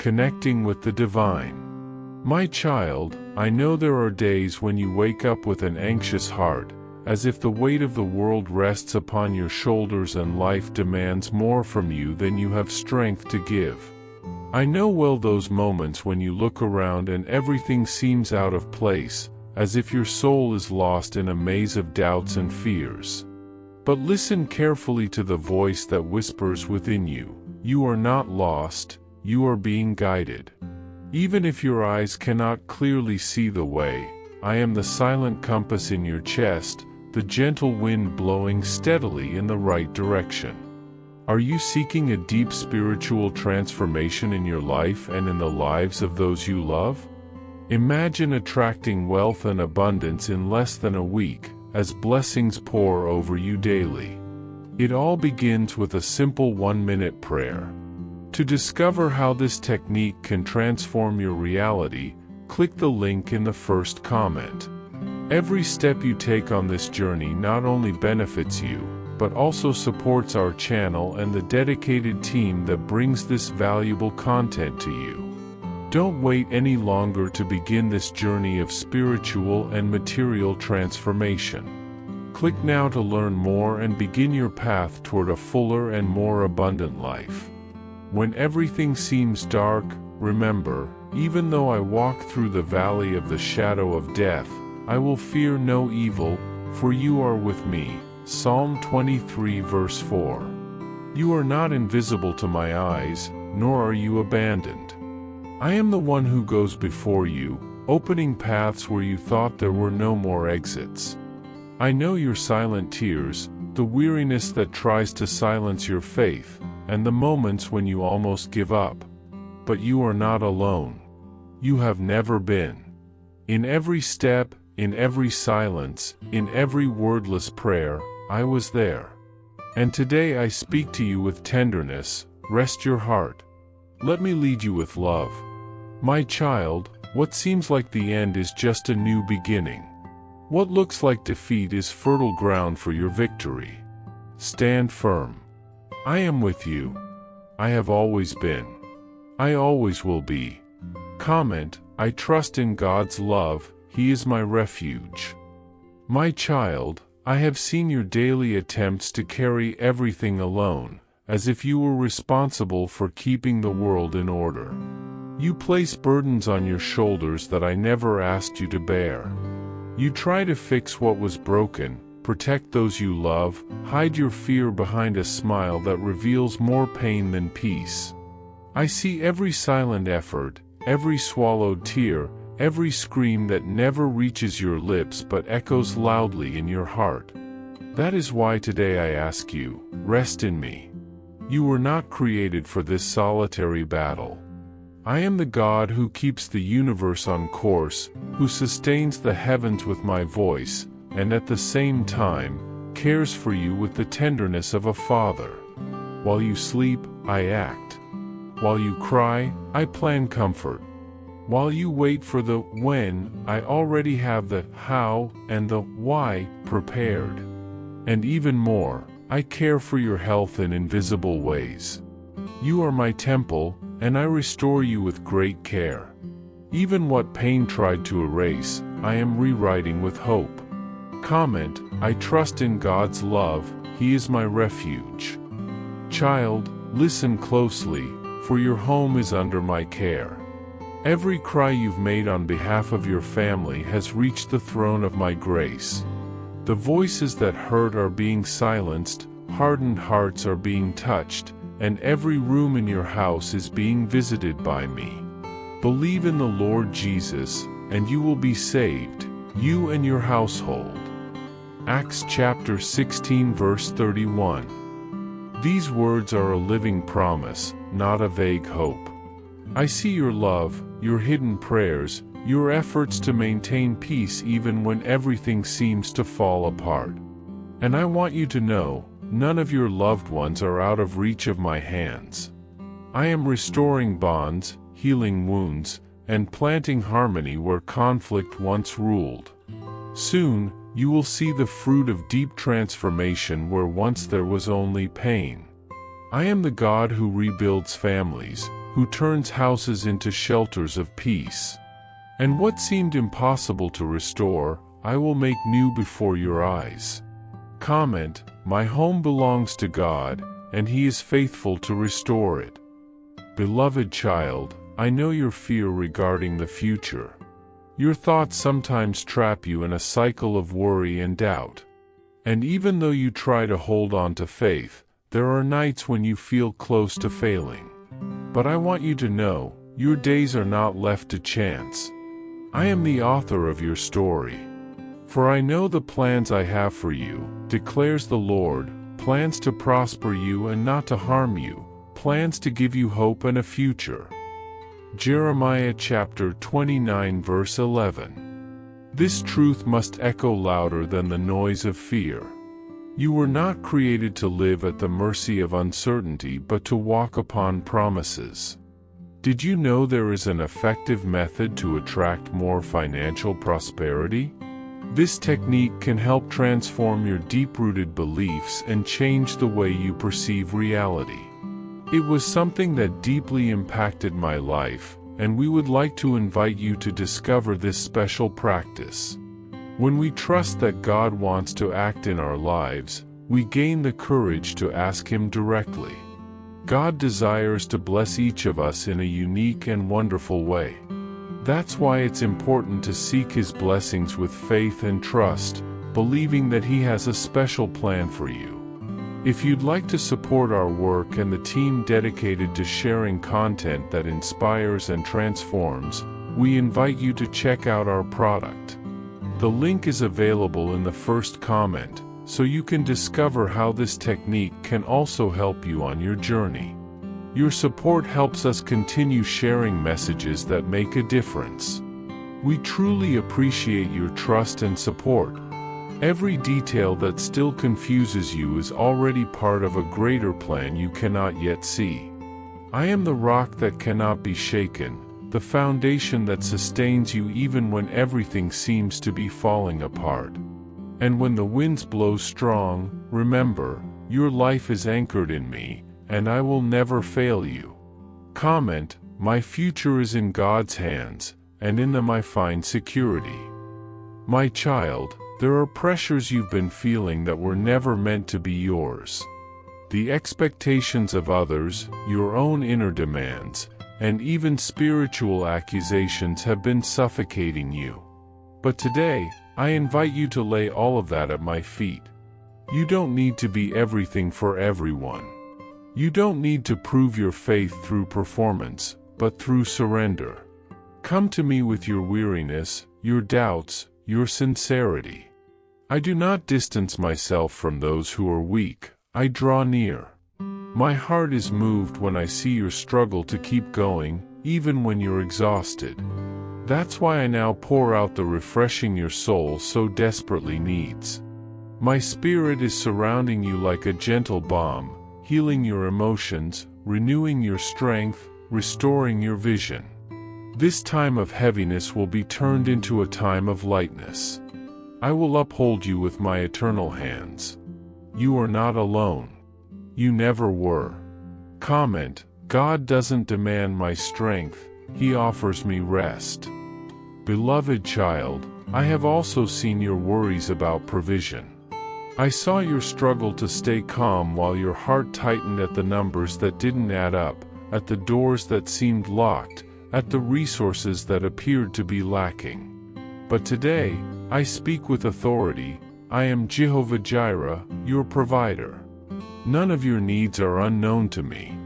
connecting with the divine. My child, I know there are days when you wake up with an anxious heart, as if the weight of the world rests upon your shoulders and life demands more from you than you have strength to give. I know well those moments when you look around and everything seems out of place, as if your soul is lost in a maze of doubts and fears. But listen carefully to the voice that whispers within you. You are not lost, you are being guided. Even if your eyes cannot clearly see the way, I am the silent compass in your chest, the gentle wind blowing steadily in the right direction. Are you seeking a deep spiritual transformation in your life and in the lives of those you love? Imagine attracting wealth and abundance in less than a week, as blessings pour over you daily. It all begins with a simple 1-minute prayer. To discover how this technique can transform your reality, click the link in the first comment. Every step you take on this journey not only benefits you, but also supports our channel and the dedicated team that brings this valuable content to you. Don't wait any longer to begin this journey of spiritual and material transformation. Click now to learn more and begin your path toward a fuller and more abundant life. When everything seems dark, remember, even though I walk through the valley of the shadow of death, I will fear no evil, for you are with me. Psalm 23 verse 4. You are not invisible to my eyes, nor are you abandoned. I am the one who goes before you, opening paths where you thought there were no more exits. I know your silent tears, the weariness that tries to silence your faith, and the moments when you almost give up. But you are not alone. You have never been. In every step, in every silence, in every wordless prayer, I was there. And today I speak to you with tenderness. Rest your heart. Let me lead you with love. My child, what seems like the end is just a new beginning. What looks like defeat is fertile ground for your victory. Stand firm. I am with you. I have always been. I always will be. Comment, I trust in God's love, He is my refuge. My child, I have seen your daily attempts to carry everything alone, as if you were responsible for keeping the world in order. You place burdens on your shoulders that I never asked you to bear. You try to fix what was broken, protect those you love, hide your fear behind a smile that reveals more pain than peace. I see every silent effort, every swallowed tear, every scream that never reaches your lips but echoes loudly in your heart. That is why today I ask you, rest in me. You were not created for this solitary battle. I am the God who keeps the universe on course, who sustains the heavens with my voice, and at the same time, cares for you with the tenderness of a father. While you sleep, I act. While you cry, I plan comfort. While you wait for the when, I already have the how and the why prepared. And even more, I care for your health in invisible ways. You are my temple, and I restore you with great care. Even what pain tried to erase, I am rewriting with hope. Comment, I trust in God's love, He is my refuge. Child, listen closely, for your home is under my care. Every cry you've made on behalf of your family has reached the throne of my grace. The voices that hurt are being silenced, hardened hearts are being touched, and every room in your house is being visited by me. Believe in the Lord Jesus, and you will be saved, you and your household. Acts chapter 16 verse 31. These words are a living promise, not a vague hope. I see your love, your hidden prayers, your efforts to maintain peace even when everything seems to fall apart. And I want you to know, none of your loved ones are out of reach of my hands. I am restoring bonds, healing wounds, and planting harmony where conflict once ruled. Soon, you will see the fruit of deep transformation where once there was only pain. I am the God who rebuilds families, who turns houses into shelters of peace. And what seemed impossible to restore, I will make new before your eyes. Comment, my home belongs to God, and He is faithful to restore it. Beloved child, I know your fear regarding the future. Your thoughts sometimes trap you in a cycle of worry and doubt. And even though you try to hold on to faith, there are nights when you feel close to failing. But I want you to know, your days are not left to chance. I am the author of your story. For I know the plans I have for you, declares the Lord, plans to prosper you and not to harm you, plans to give you hope and a future. Jeremiah chapter 29 verse 11. This truth must echo louder than the noise of fear. You were not created to live at the mercy of uncertainty but to walk upon promises. Did you know there is an effective method to attract more financial prosperity? This technique can help transform your deep-rooted beliefs and change the way you perceive reality. It was something that deeply impacted my life, and we would like to invite you to discover this special practice. When we trust that God wants to act in our lives, we gain the courage to ask Him directly. God desires to bless each of us in a unique and wonderful way. That's why it's important to seek His blessings with faith and trust, believing that He has a special plan for you. If you'd like to support our work and the team dedicated to sharing content that inspires and transforms, we invite you to check out our product. The link is available in the first comment, so you can discover how this technique can also help you on your journey. Your support helps us continue sharing messages that make a difference. We truly appreciate your trust and support. Every detail that still confuses you is already part of a greater plan you cannot yet see. I am the rock that cannot be shaken, the foundation that sustains you even when everything seems to be falling apart. And when the winds blow strong, remember, your life is anchored in me, and I will never fail you. Comment, my future is in God's hands, and in them I find security. My child, there are pressures you've been feeling that were never meant to be yours. The expectations of others, your own inner demands, and even spiritual accusations have been suffocating you. But today, I invite you to lay all of that at my feet. You don't need to be everything for everyone. You don't need to prove your faith through performance, but through surrender. Come to me with your weariness, your doubts, your sincerity. I do not distance myself from those who are weak, I draw near. My heart is moved when I see your struggle to keep going, even when you're exhausted. That's why I now pour out the refreshing your soul so desperately needs. My spirit is surrounding you like a gentle balm, healing your emotions, renewing your strength, restoring your vision. This time of heaviness will be turned into a time of lightness. I will uphold you with my eternal hands. You are not alone. You never were. Comment, God doesn't demand my strength, He offers me rest. Beloved child, I have also seen your worries about provision. I saw your struggle to stay calm while your heart tightened at the numbers that didn't add up, at the doors that seemed locked, at the resources that appeared to be lacking. But today, I speak with authority. I am Jehovah Jireh, your provider. None of your needs are unknown to me.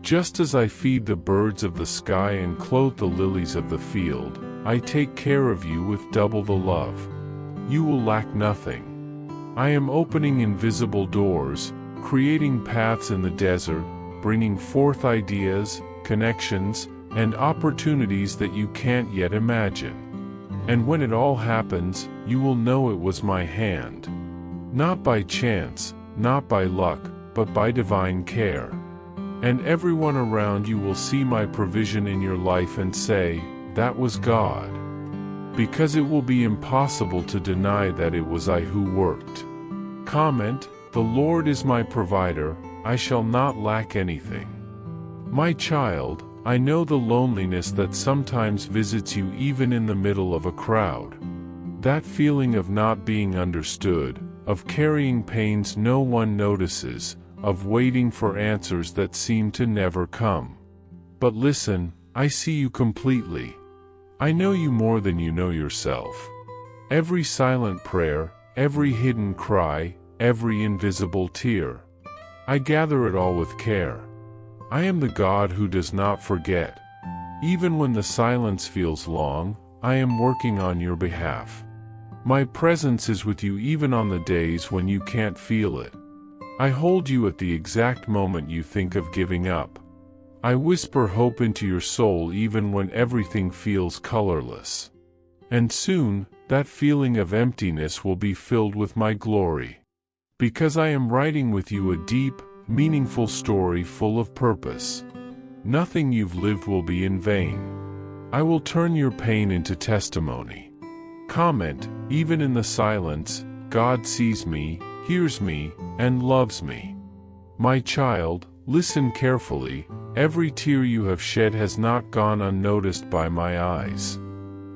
Just as I feed the birds of the sky and clothe the lilies of the field, I take care of you with double the love. You will lack nothing. I am opening invisible doors, creating paths in the desert, bringing forth ideas, connections, and opportunities that you can't yet imagine. And when it all happens, you will know it was my hand. Not by chance, not by luck, but by divine care. And everyone around you will see my provision in your life and say, that was God. Because it will be impossible to deny that it was I who worked. Comment, the Lord is my provider, I shall not lack anything. My child, I know the loneliness that sometimes visits you even in the middle of a crowd. That feeling of not being understood, of carrying pains no one notices, of waiting for answers that seem to never come. But listen, I see you completely. I know you more than you know yourself. Every silent prayer, every hidden cry, every invisible tear. I gather it all with care. I am the God who does not forget. Even when the silence feels long, I am working on your behalf. My presence is with you even on the days when you can't feel it. I hold you at the exact moment you think of giving up. I whisper hope into your soul even when everything feels colorless. And soon, that feeling of emptiness will be filled with my glory. Because I am writing with you a deep, meaningful story full of purpose. Nothing you've lived will be in vain. I will turn your pain into testimony. Comment, even in the silence, God sees me, hears me, and loves me. My child, listen carefully, every tear you have shed has not gone unnoticed by my eyes.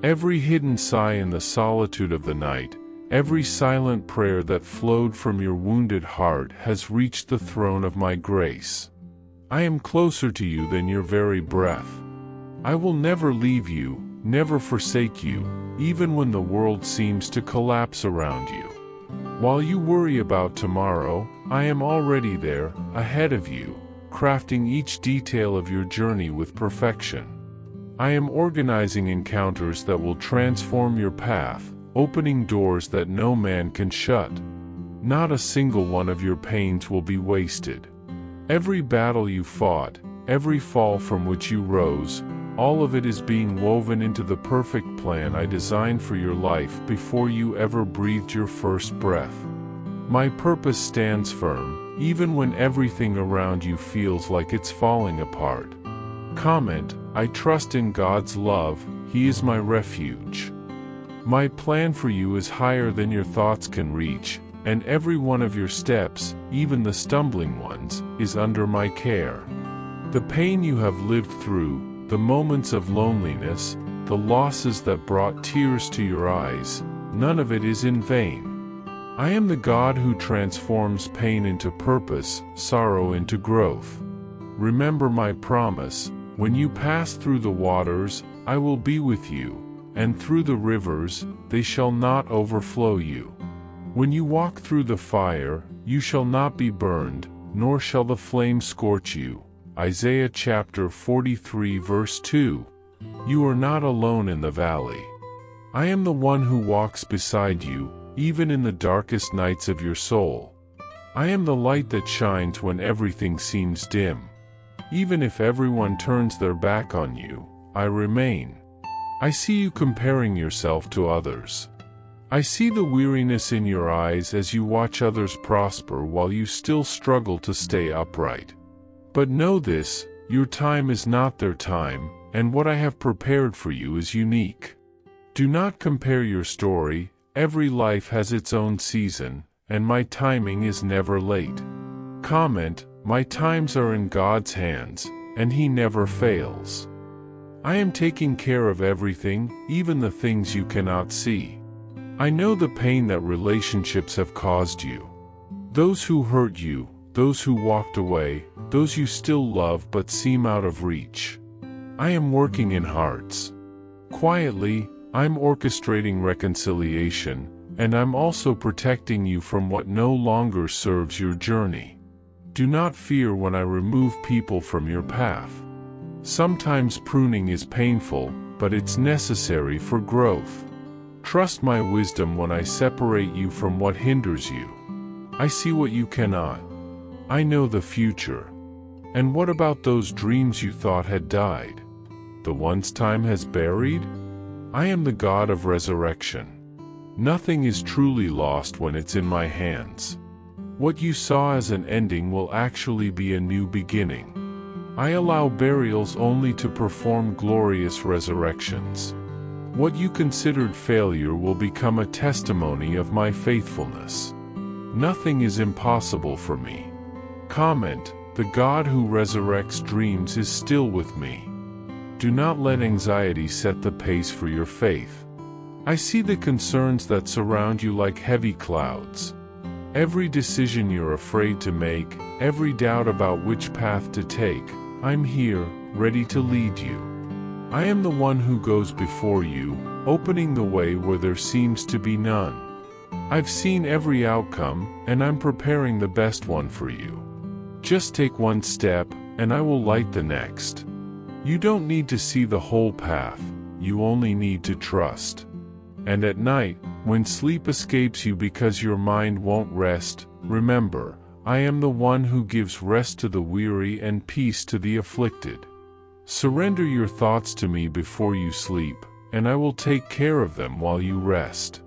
Every hidden sigh in the solitude of the night, every silent prayer that flowed from your wounded heart has reached the throne of my grace. I am closer to you than your very breath. I will never leave you, never forsake you, even when the world seems to collapse around you. While you worry about tomorrow, I am already there, ahead of you, crafting each detail of your journey with perfection. I am organizing encounters that will transform your path, opening doors that no man can shut. Not a single one of your pains will be wasted. Every battle you fought, every fall from which you rose, all of it is being woven into the perfect plan I designed for your life before you ever breathed your first breath. My purpose stands firm, even when everything around you feels like it's falling apart. Comment, I trust in God's love, He is my refuge. My plan for you is higher than your thoughts can reach, and every one of your steps, even the stumbling ones, is under my care. The pain you have lived through, the moments of loneliness, the losses that brought tears to your eyes, none of it is in vain. I am the God who transforms pain into purpose, sorrow into growth. Remember my promise, when you pass through the waters, I will be with you, and through the rivers, they shall not overflow you. When you walk through the fire, you shall not be burned, nor shall the flame scorch you. Isaiah chapter 43 verse 2. You are not alone in the valley. I am the one who walks beside you, even in the darkest nights of your soul. I am the light that shines when everything seems dim. Even if everyone turns their back on you, I remain. I see you comparing yourself to others. I see the weariness in your eyes as you watch others prosper while you still struggle to stay upright. But know this, your time is not their time, and what I have prepared for you is unique. Do not compare your story, every life has its own season, and my timing is never late. Comment, my times are in God's hands, and He never fails. I am taking care of everything, even the things you cannot see. I know the pain that relationships have caused you. Those who hurt you, those who walked away, those you still love but seem out of reach. I am working in hearts. Quietly, I'm orchestrating reconciliation, and I'm also protecting you from what no longer serves your journey. Do not fear when I remove people from your path. Sometimes pruning is painful, but it's necessary for growth. Trust my wisdom when I separate you from what hinders you. I see what you cannot. I know the future. And what about those dreams you thought had died? The ones time has buried? I am the God of resurrection. Nothing is truly lost when it's in my hands. What you saw as an ending will actually be a new beginning. I allow burials only to perform glorious resurrections. What you considered failure will become a testimony of my faithfulness. Nothing is impossible for me. Comment, the God who resurrects dreams is still with me. Do not let anxiety set the pace for your faith. I see the concerns that surround you like heavy clouds. Every decision you're afraid to make, every doubt about which path to take, I'm here, ready to lead you. I am the one who goes before you, opening the way where there seems to be none. I've seen every outcome, and I'm preparing the best one for you. Just take one step, and I will light the next. You don't need to see the whole path, you only need to trust. And at night, when sleep escapes you because your mind won't rest, remember, I am the one who gives rest to the weary and peace to the afflicted. Surrender your thoughts to me before you sleep, and I will take care of them while you rest.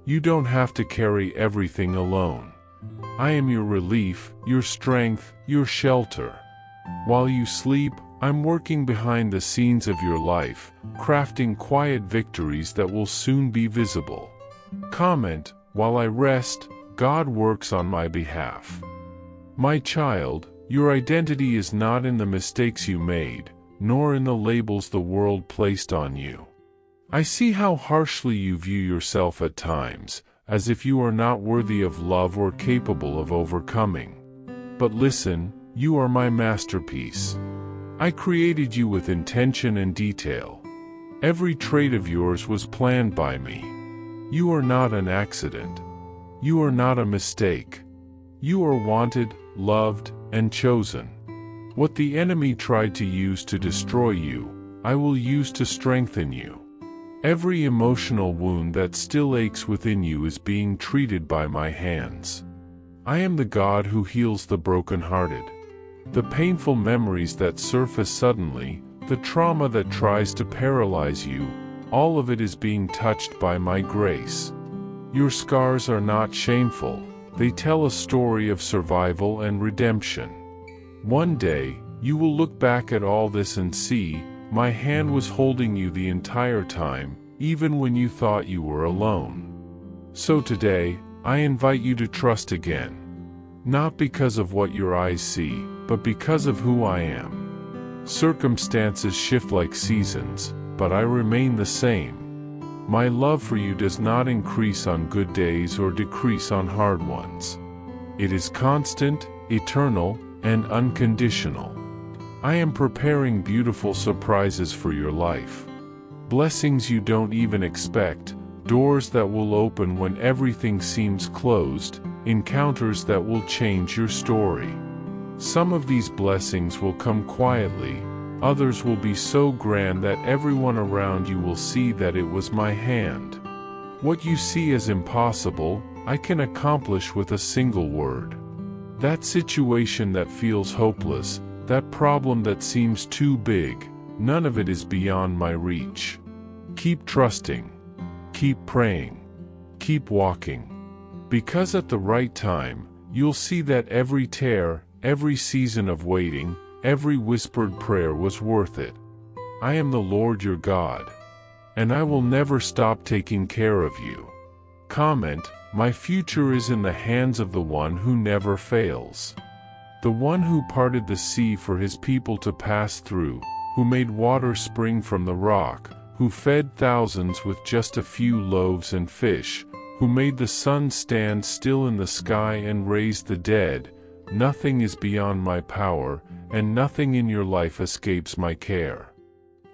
You don't have to carry everything alone. I am your relief, your strength, your shelter. While you sleep, I'm working behind the scenes of your life, crafting quiet victories that will soon be visible. Comment, while I rest, God works on my behalf. My child, your identity is not in the mistakes you made, nor in the labels the world placed on you. I see how harshly you view yourself at times, as if you are not worthy of love or capable of overcoming. But listen, you are my masterpiece. I created you with intention and detail. Every trait of yours was planned by me. You are not an accident. You are not a mistake. You are wanted, loved, and chosen. What the enemy tried to use to destroy you, I will use to strengthen you. Every emotional wound that still aches within you is being treated by my hands. I am the God who heals the brokenhearted. The painful memories that surface suddenly, the trauma that tries to paralyze you, all of it is being touched by my grace. Your scars are not shameful, they tell a story of survival and redemption. One day, you will look back at all this and see, my hand was holding you the entire time, even when you thought you were alone. So today, I invite you to trust again. Not because of what your eyes see, but because of who I am. Circumstances shift like seasons, but I remain the same. My love for you does not increase on good days or decrease on hard ones. It is constant, eternal, and unconditional. I am preparing beautiful surprises for your life. Blessings you don't even expect, doors that will open when everything seems closed, encounters that will change your story. Some of these blessings will come quietly, others will be so grand that everyone around you will see that it was my hand. What you see as impossible, I can accomplish with a single word. That situation that feels hopeless, that problem that seems too big, none of it is beyond my reach. Keep trusting. Keep praying. Keep walking. Because at the right time, you'll see that every tear, every season of waiting, every whispered prayer was worth it. I am the Lord your God. And I will never stop taking care of you. Comment, my future is in the hands of the one who never fails. The one who parted the sea for his people to pass through, who made water spring from the rock, who fed thousands with just a few loaves and fish, who made the sun stand still in the sky and raised the dead. Nothing is beyond my power, and nothing in your life escapes my care.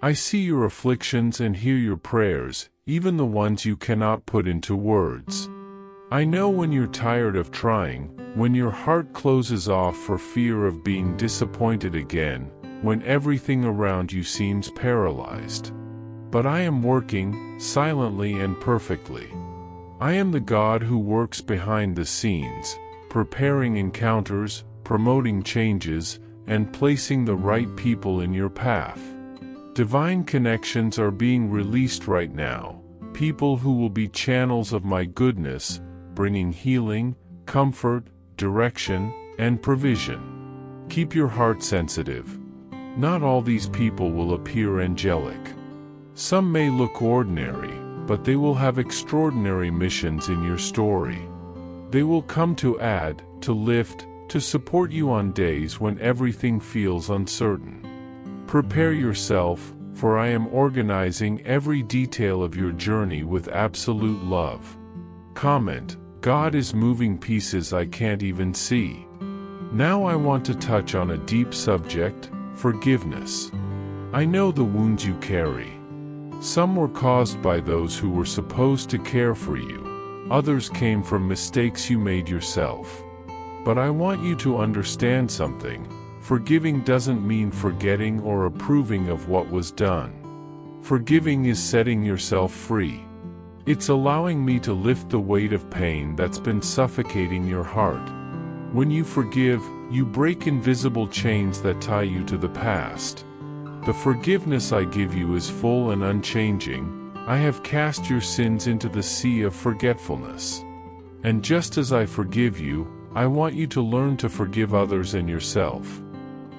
I see your afflictions and hear your prayers, even the ones you cannot put into words. I know when you're tired of trying, when your heart closes off for fear of being disappointed again, when everything around you seems paralyzed. But I am working, silently and perfectly. I am the God who works behind the scenes, preparing encounters, promoting changes, and placing the right people in your path. Divine connections are being released right now, people who will be channels of my goodness, bringing healing, comfort, direction, and provision. Keep your heart sensitive. Not all these people will appear angelic. Some may look ordinary, but they will have extraordinary missions in your story. They will come to add, to lift, to support you on days when everything feels uncertain. Prepare yourself, for I am organizing every detail of your journey with absolute love. Comment: God is moving pieces I can't even see. Now I want to touch on a deep subject: forgiveness. I know the wounds you carry. Some were caused by those who were supposed to care for you. Others came from mistakes you made yourself. But I want you to understand something. Forgiving doesn't mean forgetting or approving of what was done. Forgiving is setting yourself free. It's allowing me to lift the weight of pain that's been suffocating your heart. When you forgive, you break invisible chains that tie you to the past. The forgiveness I give you is full and unchanging. I have cast your sins into the sea of forgetfulness. And just as I forgive you, I want you to learn to forgive others and yourself.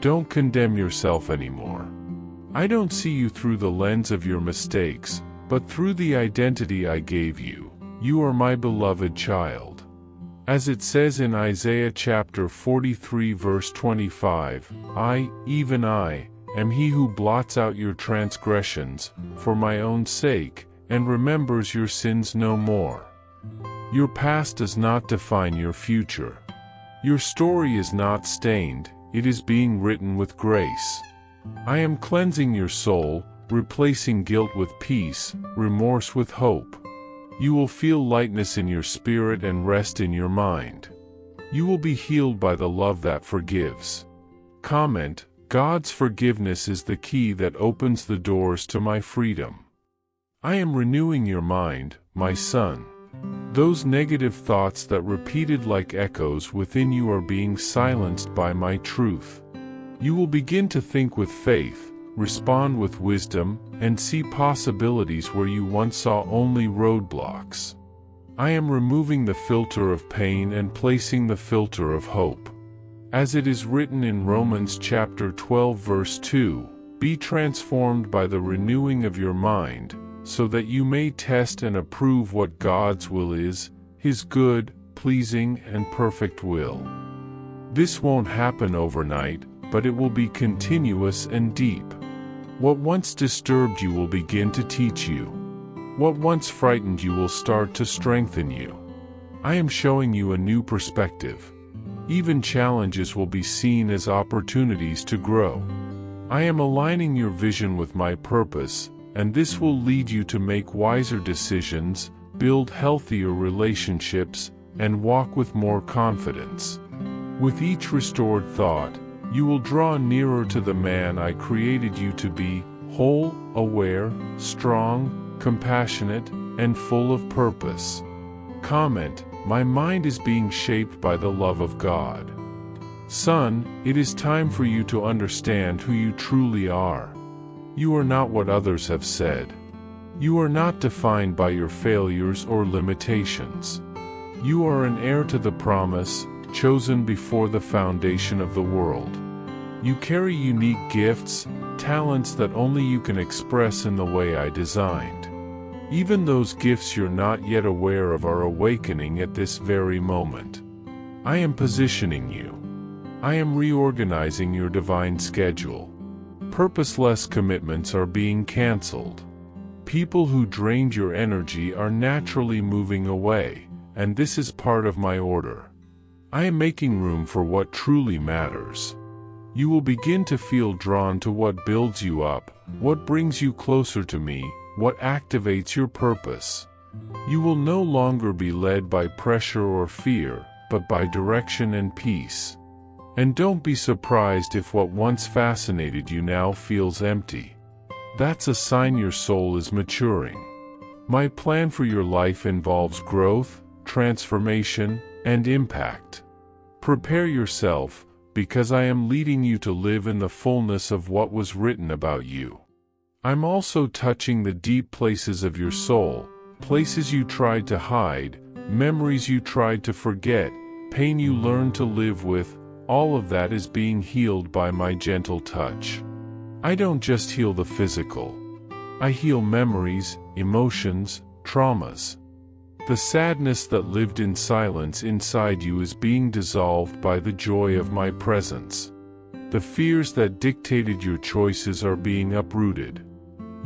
Don't condemn yourself anymore. I don't see you through the lens of your mistakes, but through the identity I gave you. You are my beloved child. As it says in Isaiah chapter 43 verse 25, I, even I, am he who blots out your transgressions, for my own sake, and remembers your sins no more. Your past does not define your future. Your story is not stained, it is being written with grace. I am cleansing your soul, replacing guilt with peace, remorse with hope. You will feel lightness in your spirit and rest in your mind. You will be healed by the love that forgives. Comment: God's forgiveness is the key that opens the doors to my freedom. I am renewing your mind, my son. Those negative thoughts that repeated like echoes within you are being silenced by my truth. You will begin to think with faith, respond with wisdom, and see possibilities where you once saw only roadblocks. I am removing the filter of pain and placing the filter of hope. As it is written in Romans chapter 12 verse 2, be transformed by the renewing of your mind, so that you may test and approve what God's will is, His good, pleasing, and perfect will. This won't happen overnight, but it will be continuous and deep. What once disturbed you will begin to teach you. What once frightened you will start to strengthen you. I am showing you a new perspective. Even challenges will be seen as opportunities to grow. I am aligning your vision with my purpose, and this will lead you to make wiser decisions, build healthier relationships, and walk with more confidence. With each restored thought, you will draw nearer to the man I created you to be, whole, aware, strong, compassionate, and full of purpose. Comment: my mind is being shaped by the love of God. Son, it is time for you to understand who you truly are. You are not what others have said. You are not defined by your failures or limitations. You are an heir to the promise, chosen before the foundation of the world. You carry unique gifts, talents that only you can express in the way I designed. Even those gifts you're not yet aware of are awakening at this very moment. I am positioning you. I am reorganizing your divine schedule. Purposeless commitments are being canceled. People who drained your energy are naturally moving away, and this is part of my order. I am making room for what truly matters. You will begin to feel drawn to what builds you up, what brings you closer to me, what activates your purpose. You will no longer be led by pressure or fear, but by direction and peace. And don't be surprised if what once fascinated you now feels empty. That's a sign your soul is maturing. My plan for your life involves growth, transformation, and impact. Prepare yourself, because I am leading you to live in the fullness of what was written about you. I'm also touching the deep places of your soul, places you tried to hide, memories you tried to forget, pain you learned to live with. All of that is being healed by my gentle touch. I don't just heal the physical. I heal memories, emotions, traumas. The sadness that lived in silence inside you is being dissolved by the joy of my presence. The fears that dictated your choices are being uprooted.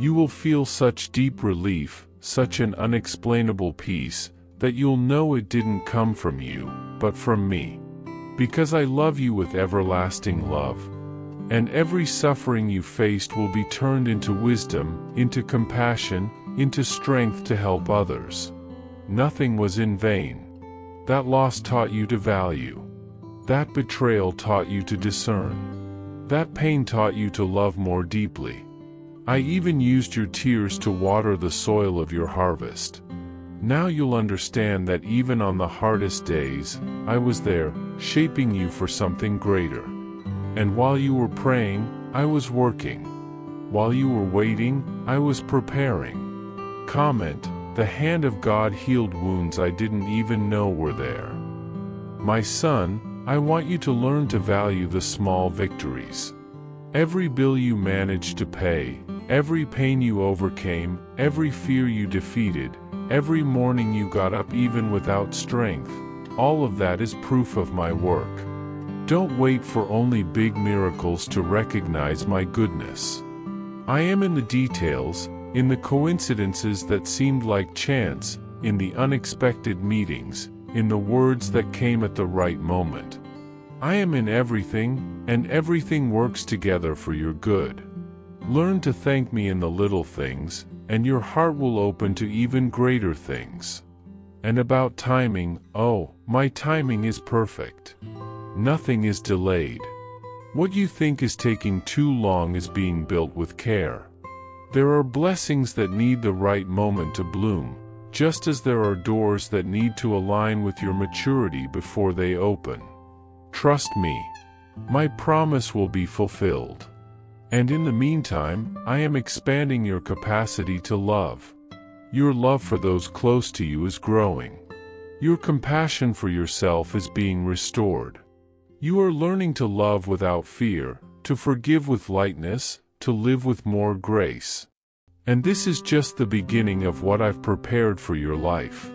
You will feel such deep relief, such an unexplainable peace, that you'll know it didn't come from you, but from me. Because I love you with everlasting love. And every suffering you faced will be turned into wisdom, into compassion, into strength to help others. Nothing was in vain. That loss taught you to value. That betrayal taught you to discern. That pain taught you to love more deeply. I even used your tears to water the soil of your harvest. Now you'll understand that even on the hardest days, I was there, shaping you for something greater. And while you were praying, I was working. While you were waiting, I was preparing. Comment: the hand of God healed wounds I didn't even know were there. My son, I want you to learn to value the small victories. Every bill you managed to pay, every pain you overcame, every fear you defeated, every morning you got up even without strength, all of that is proof of my work. Don't wait for only big miracles to recognize my goodness. I am in the details, in the coincidences that seemed like chance, in the unexpected meetings, in the words that came at the right moment. I am in everything, and everything works together for your good. Learn to thank me in the little things, and your heart will open to even greater things. And about timing, oh, my timing is perfect. Nothing is delayed. What you think is taking too long is being built with care. There are blessings that need the right moment to bloom, just as there are doors that need to align with your maturity before they open. Trust me. My promise will be fulfilled. And in the meantime, I am expanding your capacity to love. Your love for those close to you is growing. Your compassion for yourself is being restored. You are learning to love without fear, to forgive with lightness, to live with more grace. And this is just the beginning of what I've prepared for your life.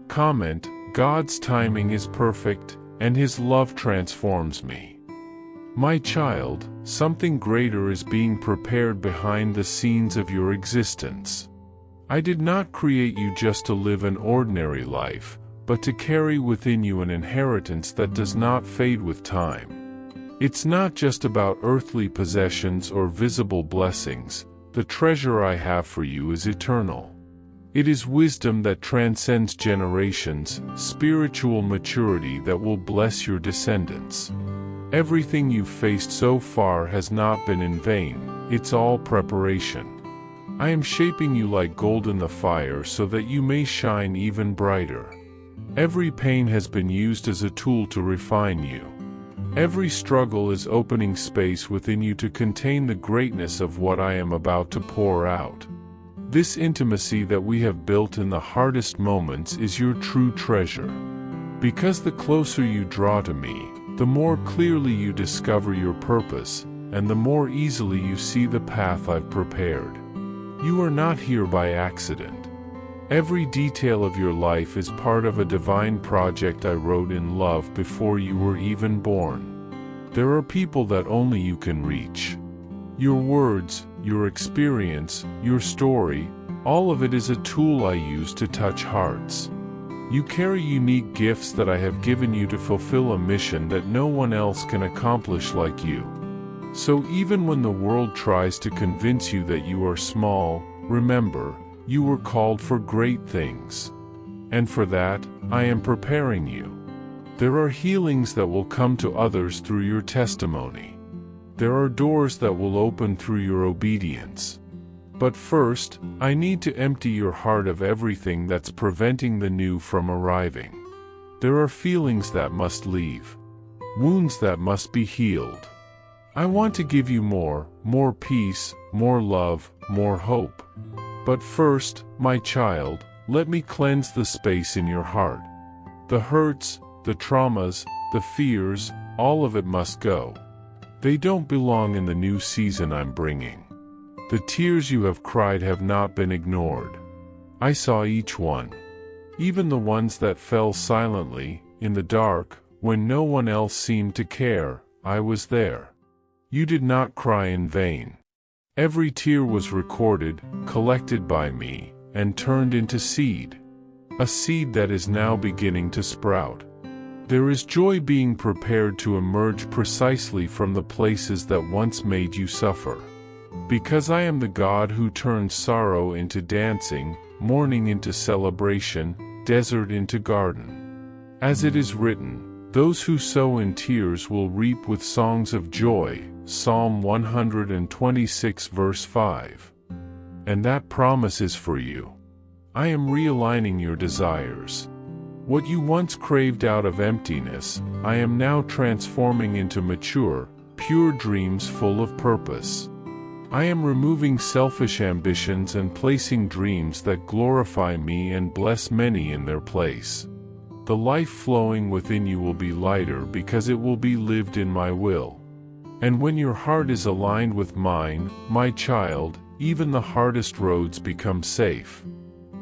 Comment: God's timing is perfect, and His love transforms me. My child, something greater is being prepared behind the scenes of your existence. I did not create you just to live an ordinary life, but to carry within you an inheritance that does not fade with time. It's not just about earthly possessions or visible blessings. The treasure I have for you is eternal. It is wisdom that transcends generations, spiritual maturity that will bless your descendants. Everything you've faced so far has not been in vain, it's all preparation. I am shaping you like gold in the fire so that you may shine even brighter. Every pain has been used as a tool to refine you. Every struggle is opening space within you to contain the greatness of what I am about to pour out. This intimacy that we have built in the hardest moments is your true treasure. Because the closer you draw to me, the more clearly you discover your purpose, and the more easily you see the path I've prepared. You are not here by accident. Every detail of your life is part of a divine project I wrote in love before you were even born. There are people that only you can reach. Your words, your experience, your story, all of it is a tool I use to touch hearts. You carry unique gifts that I have given you to fulfill a mission that no one else can accomplish like you. So even when the world tries to convince you that you are small, remember, you were called for great things. And for that, I am preparing you. There are healings that will come to others through your testimony. There are doors that will open through your obedience. But first, I need to empty your heart of everything that's preventing the new from arriving. There are feelings that must leave. Wounds that must be healed. I want to give you more peace, more love, more hope. But first, my child, let me cleanse the space in your heart. The hurts, the traumas, the fears, all of it must go. They don't belong in the new season I'm bringing. The tears you have cried have not been ignored. I saw each one. Even the ones that fell silently, in the dark, when no one else seemed to care, I was there. You did not cry in vain. Every tear was recorded, collected by me, and turned into seed. A seed that is now beginning to sprout. There is joy being prepared to emerge precisely from the places that once made you suffer. Because I am the God who turns sorrow into dancing, mourning into celebration, desert into garden. As it is written, those who sow in tears will reap with songs of joy, Psalm 126 verse 5. And that promise is for you. I am realigning your desires. What you once craved out of emptiness, I am now transforming into mature, pure dreams full of purpose. I am removing selfish ambitions and placing dreams that glorify me and bless many in their place. The life flowing within you will be lighter because it will be lived in my will. And when your heart is aligned with mine, my child, even the hardest roads become safe.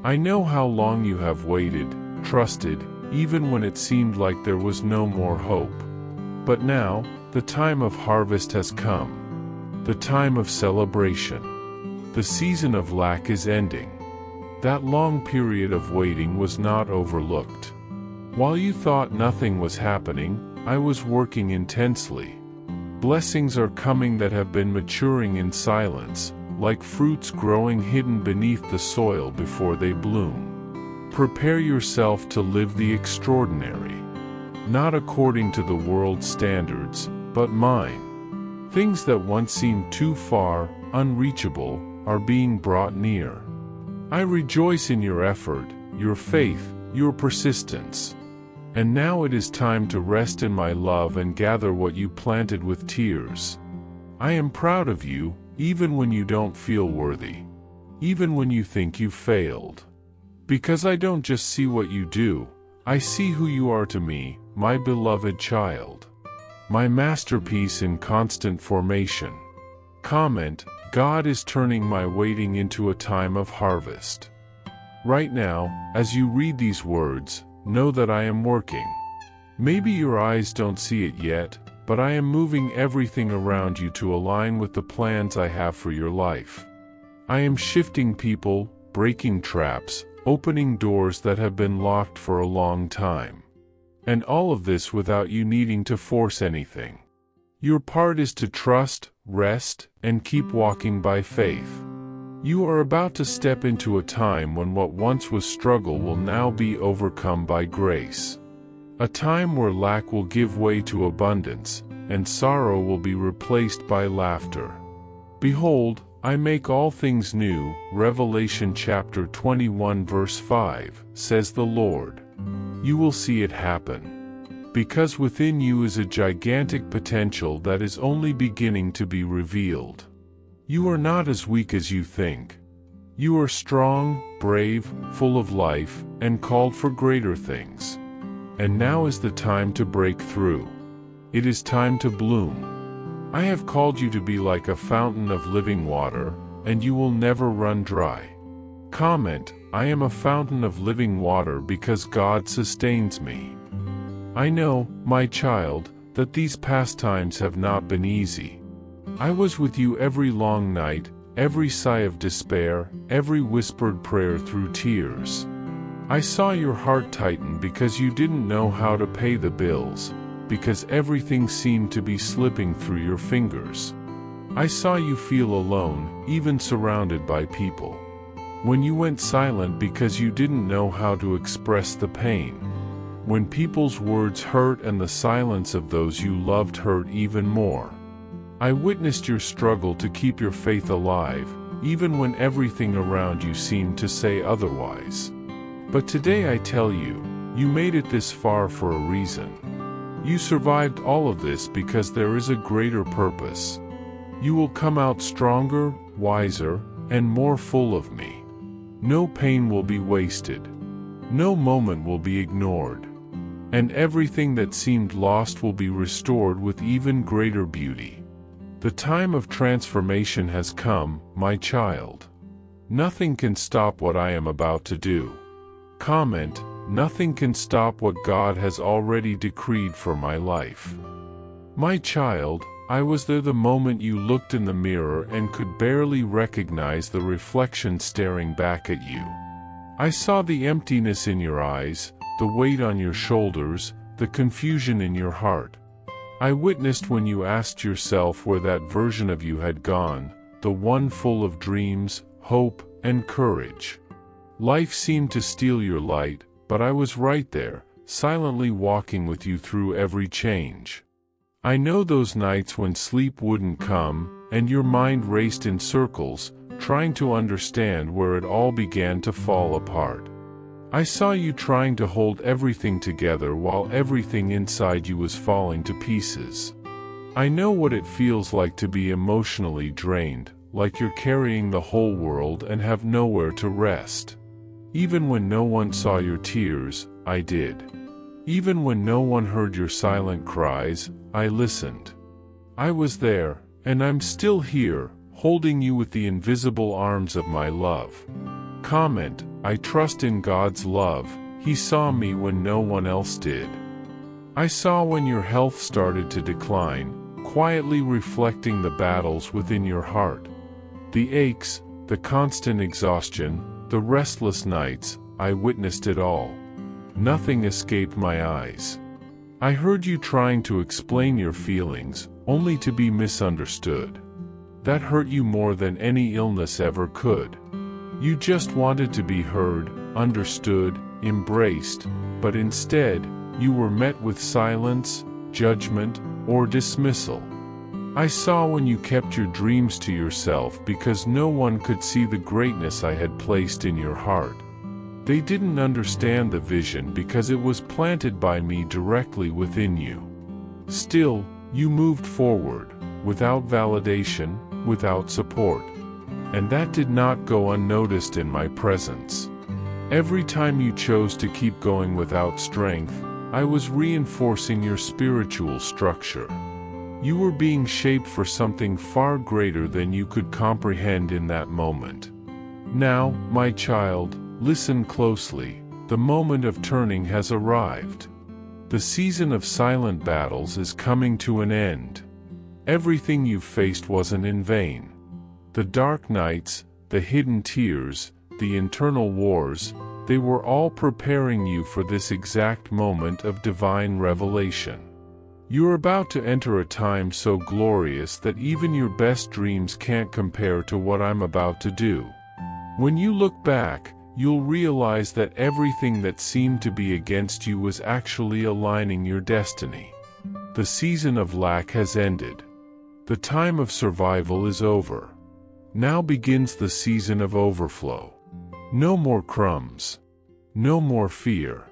I know how long you have waited, trusted, even when it seemed like there was no more hope. But now, the time of harvest has come. The time of celebration. The season of lack is ending. That long period of waiting was not overlooked. While you thought nothing was happening, I was working intensely. Blessings are coming that have been maturing in silence, like fruits growing hidden beneath the soil before they bloom. Prepare yourself to live the extraordinary. Not according to the world's standards, but mine. Things that once seemed too far, unreachable, are being brought near. I rejoice in your effort, your faith, your persistence. And now it is time to rest in my love and gather what you planted with tears. I am proud of you, even when you don't feel worthy. Even when you think you failed. Because I don't just see what you do, I see who you are to me, my beloved child. My masterpiece in constant formation. Comment, God is turning my waiting into a time of harvest. Right now, as you read these words, know that I am working. Maybe your eyes don't see it yet, but I am moving everything around you to align with the plans I have for your life. I am shifting people, breaking traps, opening doors that have been locked for a long time. And all of this without you needing to force anything. Your part is to trust, rest, and keep walking by faith. You are about to step into a time when what once was struggle will now be overcome by grace. A time where lack will give way to abundance, and sorrow will be replaced by laughter. Behold, I make all things new, Revelation chapter 21 verse 5, says the Lord. You will see it happen. Because within you is a gigantic potential that is only beginning to be revealed. You are not as weak as you think. You are strong, brave, full of life, and called for greater things. And now is the time to break through. It is time to bloom. I have called you to be like a fountain of living water, and you will never run dry. Comment, I am a fountain of living water because God sustains me. I know, my child, that these past times have not been easy. I was with you every long night, every sigh of despair, every whispered prayer through tears. I saw your heart tighten because you didn't know how to pay the bills, because everything seemed to be slipping through your fingers. I saw you feel alone, even surrounded by people. When you went silent because you didn't know how to express the pain. When people's words hurt and the silence of those you loved hurt even more. I witnessed your struggle to keep your faith alive, even when everything around you seemed to say otherwise. But today I tell you, you made it this far for a reason. You survived all of this because there is a greater purpose. You will come out stronger, wiser, and more full of me. No pain will be wasted. No moment will be ignored. And everything that seemed lost will be restored with even greater beauty. The time of transformation has come, my child. Nothing can stop what I am about to do. Comment, nothing can stop what God has already decreed for my life. My child, I was there the moment you looked in the mirror and could barely recognize the reflection staring back at you. I saw the emptiness in your eyes, the weight on your shoulders, the confusion in your heart. I witnessed when you asked yourself where that version of you had gone, the one full of dreams, hope, and courage. Life seemed to steal your light, but I was right there, silently walking with you through every change. I know those nights when sleep wouldn't come, and your mind raced in circles, trying to understand where it all began to fall apart. I saw you trying to hold everything together while everything inside you was falling to pieces. I know what it feels like to be emotionally drained, like you're carrying the whole world and have nowhere to rest. Even when no one saw your tears, I did. Even when no one heard your silent cries, I listened. I was there, and I'm still here, holding you with the invisible arms of my love. Comment, I trust in God's love, He saw me when no one else did. I saw when your health started to decline, quietly reflecting the battles within your heart. The aches, the constant exhaustion, the restless nights, I witnessed it all. Nothing escaped my eyes. I heard you trying to explain your feelings, only to be misunderstood. That hurt you more than any illness ever could. You just wanted to be heard, understood, embraced, but instead, you were met with silence, judgment, or dismissal. I saw when you kept your dreams to yourself because no one could see the greatness I had placed in your heart. They didn't understand the vision because it was planted by me directly within you. Still, you moved forward, without validation, without support. And that did not go unnoticed in my presence. Every time you chose to keep going without strength, I was reinforcing your spiritual structure. You were being shaped for something far greater than you could comprehend in that moment. Now, my child, listen closely. The moment of turning has arrived. The season of silent battles is coming to an end. Everything you faced wasn't in vain. The dark nights, the hidden tears, the internal wars, they were all preparing you for this exact moment of divine revelation. You're about to enter a time so glorious that even your best dreams can't compare to what I'm about to do. When you look back, you'll realize that everything that seemed to be against you was actually aligning your destiny. The season of lack has ended. The time of survival is over. Now begins the season of overflow. No more crumbs. No more fear.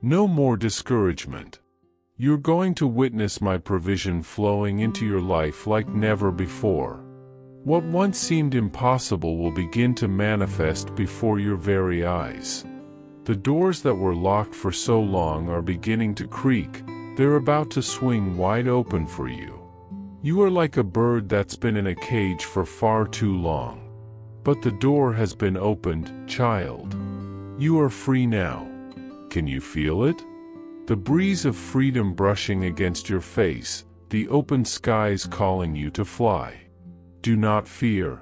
No more discouragement. You're going to witness my provision flowing into your life like never before. What once seemed impossible will begin to manifest before your very eyes. The doors that were locked for so long are beginning to creak. They're about to swing wide open for you. You are like a bird that's been in a cage for far too long. But the door has been opened, child. You are free now. Can you feel it? The breeze of freedom brushing against your face, the open skies calling you to fly. Do not fear.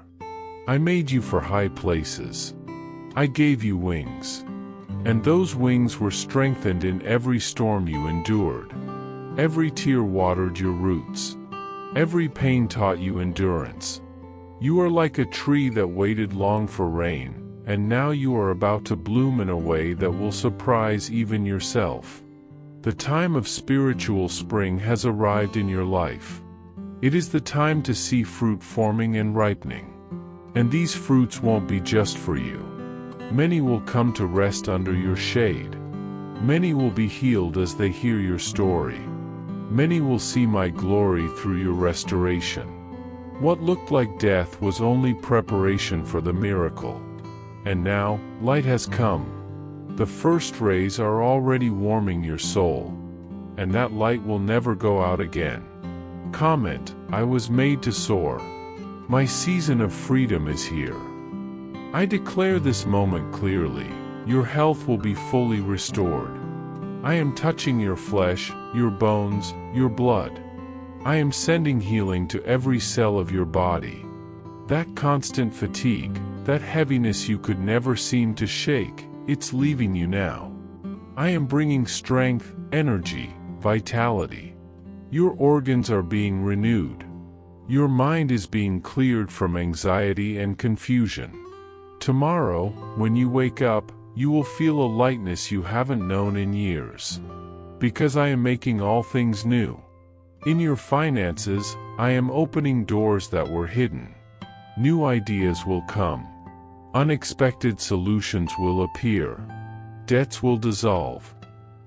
I made you for high places. I gave you wings. And those wings were strengthened in every storm you endured. Every tear watered your roots. Every pain taught you endurance. You are like a tree that waited long for rain, and now you are about to bloom in a way that will surprise even yourself. The time of spiritual spring has arrived in your life. It is the time to see fruit forming and ripening. And these fruits won't be just for you. Many will come to rest under your shade. Many will be healed as they hear your story. Many will see my glory through your restoration. What looked like death was only preparation for the miracle. And now, light has come. The first rays are already warming your soul. And that light will never go out again. Comment, I was made to soar. My season of freedom is here. I declare this moment clearly. Your health will be fully restored. I am touching your flesh, your bones, your blood. I am sending healing to every cell of your body. That constant fatigue, that heaviness you could never seem to shake, it's leaving you now. I am bringing strength, energy, vitality. Your organs are being renewed. Your mind is being cleared from anxiety and confusion. Tomorrow, when you wake up, you will feel a lightness you haven't known in years. Because I am making all things new. In your finances, I am opening doors that were hidden. New ideas will come. Unexpected solutions will appear. Debts will dissolve.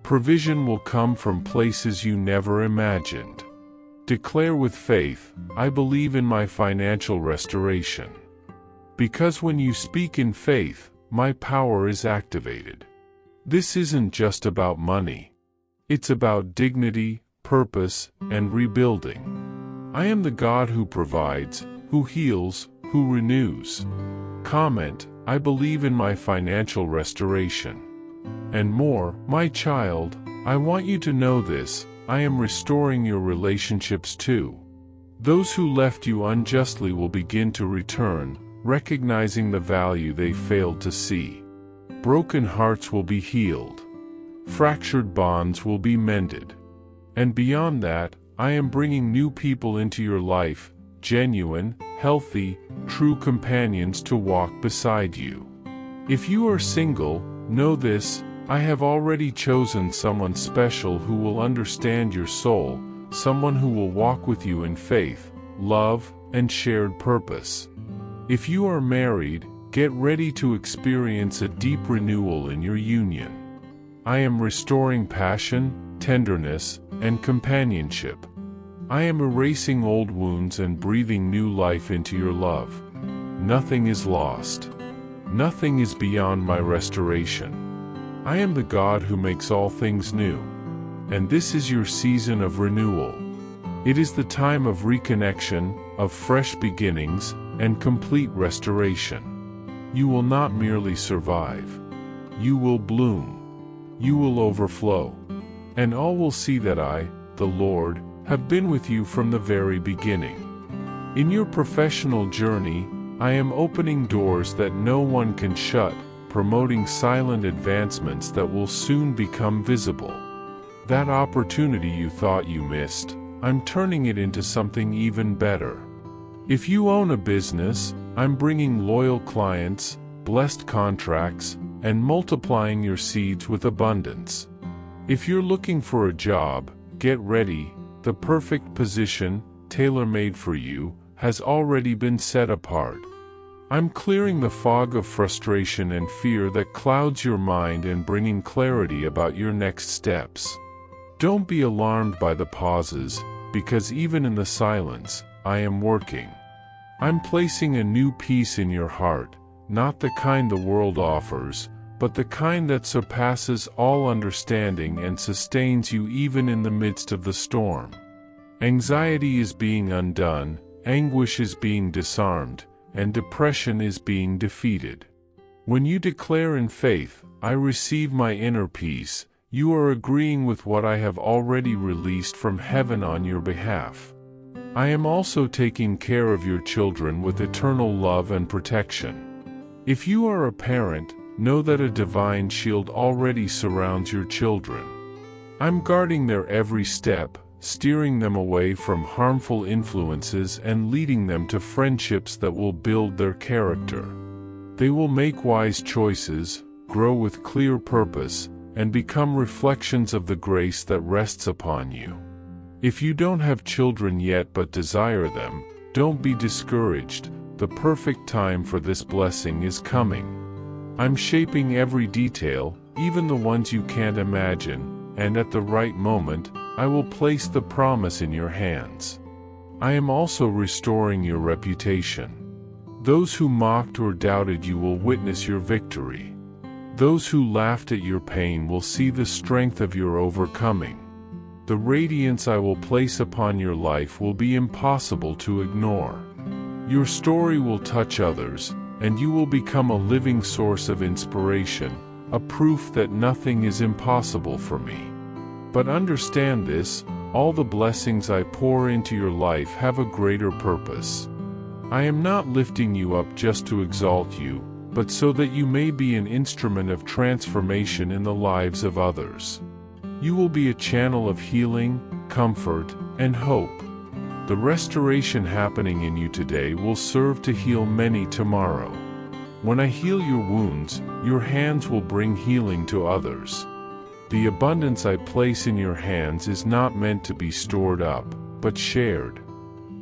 Provision will come from places you never imagined. Declare with faith, I believe in my financial restoration. Because when you speak in faith, my power is activated. This isn't just about money. It's about dignity, purpose, and rebuilding. I am the God who provides, who heals, who renews. Comment, I believe in my financial restoration. And more, my child, I want you to know this, I am restoring your relationships too. Those who left you unjustly will begin to return, recognizing the value they failed to see. Broken hearts will be healed. Fractured bonds will be mended. And beyond that, I am bringing new people into your life, genuine, healthy, true companions to walk beside you. If you are single, know this, I have already chosen someone special who will understand your soul, someone who will walk with you in faith, love, and shared purpose. If you are married, get ready to experience a deep renewal in your union. I am restoring passion, tenderness, and companionship. I am erasing old wounds and breathing new life into your love. Nothing is lost. Nothing is beyond my restoration. I am the God who makes all things new. And this is your season of renewal. It is the time of reconnection, of fresh beginnings, and complete restoration. You will not merely survive. You will bloom. You will overflow. And all will see that I, the Lord, have been with you from the very beginning. In your professional journey, I am opening doors that no one can shut, promoting silent advancements that will soon become visible. That opportunity you thought you missed, I'm turning it into something even better. If you own a business, I'm bringing loyal clients, blessed contracts, and multiplying your seeds with abundance. If you're looking for a job, get ready, the perfect position, tailor-made for you, has already been set apart. I'm clearing the fog of frustration and fear that clouds your mind and bringing clarity about your next steps. Don't be alarmed by the pauses, because even in the silence, I am working. I'm placing a new peace in your heart, not the kind the world offers, but the kind that surpasses all understanding and sustains you even in the midst of the storm. Anxiety is being undone, anguish is being disarmed, and depression is being defeated. When you declare in faith, I receive my inner peace, you are agreeing with what I have already released from heaven on your behalf. I am also taking care of your children with eternal love and protection. If you are a parent, know that a divine shield already surrounds your children. I'm guarding their every step, steering them away from harmful influences and leading them to friendships that will build their character. They will make wise choices, grow with clear purpose, and become reflections of the grace that rests upon you. If you don't have children yet but desire them, don't be discouraged, the perfect time for this blessing is coming. I'm shaping every detail, even the ones you can't imagine, and at the right moment, I will place the promise in your hands. I am also restoring your reputation. Those who mocked or doubted you will witness your victory. Those who laughed at your pain will see the strength of your overcoming. The radiance I will place upon your life will be impossible to ignore. Your story will touch others, and you will become a living source of inspiration, a proof that nothing is impossible for me. But understand this, all the blessings I pour into your life have a greater purpose. I am not lifting you up just to exalt you, but so that you may be an instrument of transformation in the lives of others. You will be a channel of healing, comfort, and hope. The restoration happening in you today will serve to heal many tomorrow. When I heal your wounds, your hands will bring healing to others. The abundance I place in your hands is not meant to be stored up, but shared.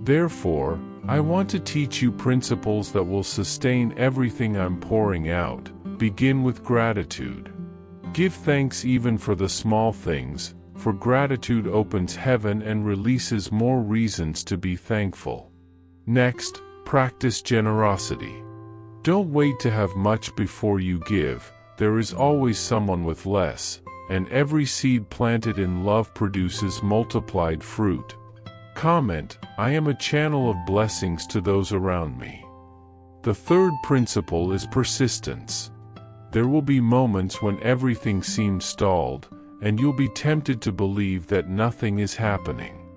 Therefore, I want to teach you principles that will sustain everything I'm pouring out. Begin with gratitude. Give thanks even for the small things, for gratitude opens heaven and releases more reasons to be thankful. Next, practice generosity. Don't wait to have much before you give. There is always someone with less, and every seed planted in love produces multiplied fruit. Comment, I am a channel of blessings to those around me. The third principle is persistence. There will be moments when everything seems stalled, and you'll be tempted to believe that nothing is happening.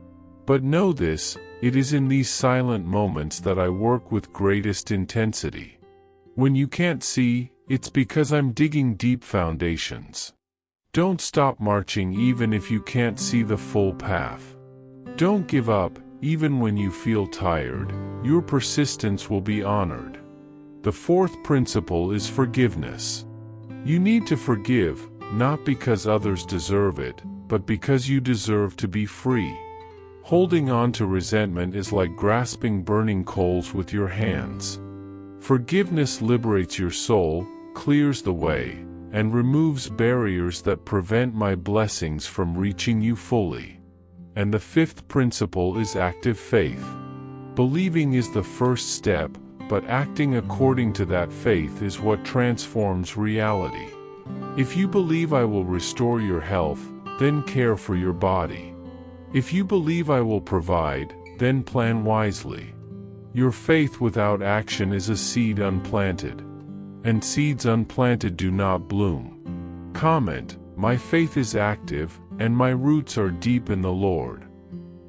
But know this, it is in these silent moments that I work with greatest intensity. When you can't see, it's because I'm digging deep foundations. Don't stop marching even if you can't see the full path. Don't give up, even when you feel tired. Your persistence will be honored. The fourth principle is forgiveness. You need to forgive, not because others deserve it, but because you deserve to be free. Holding on to resentment is like grasping burning coals with your hands. Forgiveness liberates your soul, clears the way, and removes barriers that prevent my blessings from reaching you fully. And the fifth principle is active faith. Believing is the first step, but acting according to that faith is what transforms reality. If you believe I will restore your health, then care for your body. If you believe I will provide, then plan wisely. Your faith without action is a seed unplanted. And seeds unplanted do not bloom. Comment, my faith is active, and my roots are deep in the Lord.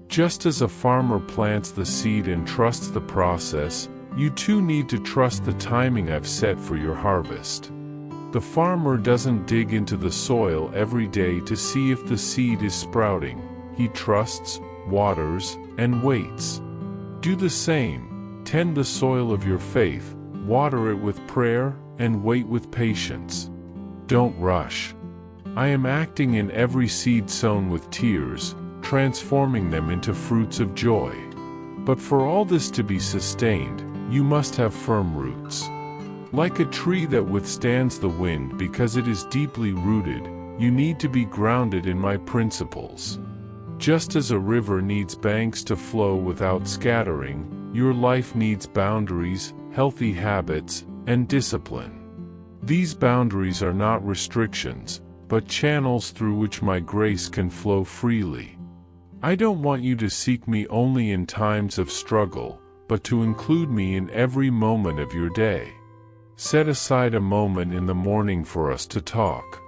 Just as a farmer plants the seed and trusts the process, you too need to trust the timing I've set for your harvest. The farmer doesn't dig into the soil every day to see if the seed is sprouting. He trusts, waters, and waits. Do the same. Tend the soil of your faith, water it with prayer, and wait with patience. Don't rush. I am acting in every seed sown with tears, transforming them into fruits of joy. But for all this to be sustained, you must have firm roots. Like a tree that withstands the wind because it is deeply rooted, you need to be grounded in my principles. Just as a river needs banks to flow without scattering, your life needs boundaries, healthy habits, and discipline. These boundaries are not restrictions, but channels through which my grace can flow freely. I don't want you to seek me only in times of struggle, but to include me in every moment of your day. Set aside a moment in the morning for us to talk.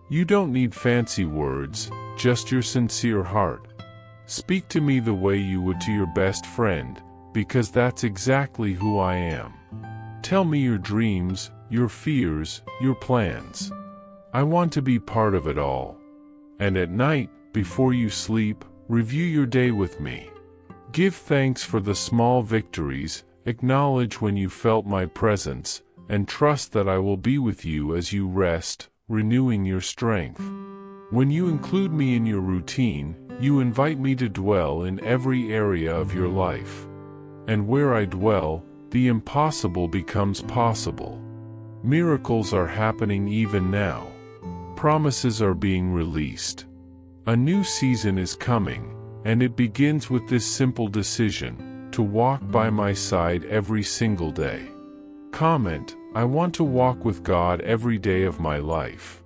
You don't need fancy words, just your sincere heart. Speak to me the way you would to your best friend, because that's exactly who I am. Tell me your dreams, your fears, your plans. I want to be part of it all. And at night, before you sleep, review your day with me. Give thanks for the small victories, acknowledge when you felt my presence, and trust that I will be with you as you rest, renewing your strength. When you include me in your routine, you invite me to dwell in every area of your life. And where I dwell, the impossible becomes possible. Miracles are happening even now. Promises are being released. A new season is coming, and it begins with this simple decision, to walk by my side every single day. Comment, I want to walk with God every day of my life.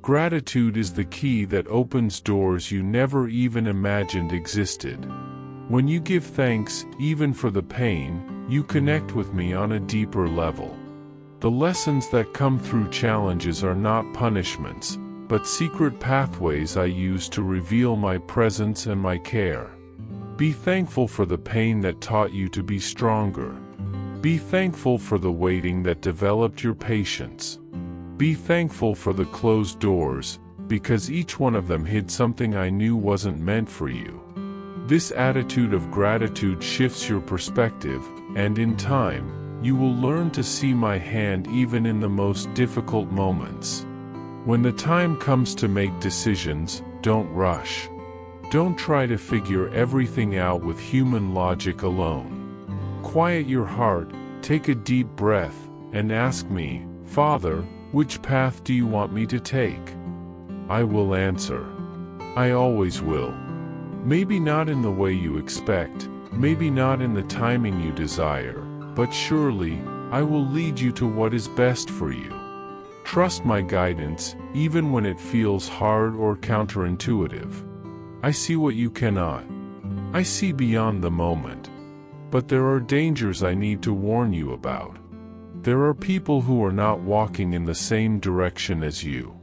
Gratitude is the key that opens doors you never even imagined existed. When you give thanks, even for the pain, you connect with me on a deeper level. The lessons that come through challenges are not punishments, but secret pathways I use to reveal my presence and my care. Be thankful for the pain that taught you to be stronger. Be thankful for the waiting that developed your patience. Be thankful for the closed doors, because each one of them hid something I knew wasn't meant for you. This attitude of gratitude shifts your perspective, and in time, you will learn to see my hand even in the most difficult moments. When the time comes to make decisions, don't rush. Don't try to figure everything out with human logic alone. Quiet your heart, take a deep breath, and ask me, Father, which path do you want me to take? I will answer. I always will. Maybe not in the way you expect, maybe not in the timing you desire, but surely, I will lead you to what is best for you. Trust my guidance, even when it feels hard or counterintuitive. I see what you cannot. I see beyond the moment. But there are dangers I need to warn you about. There are people who are not walking in the same direction as you.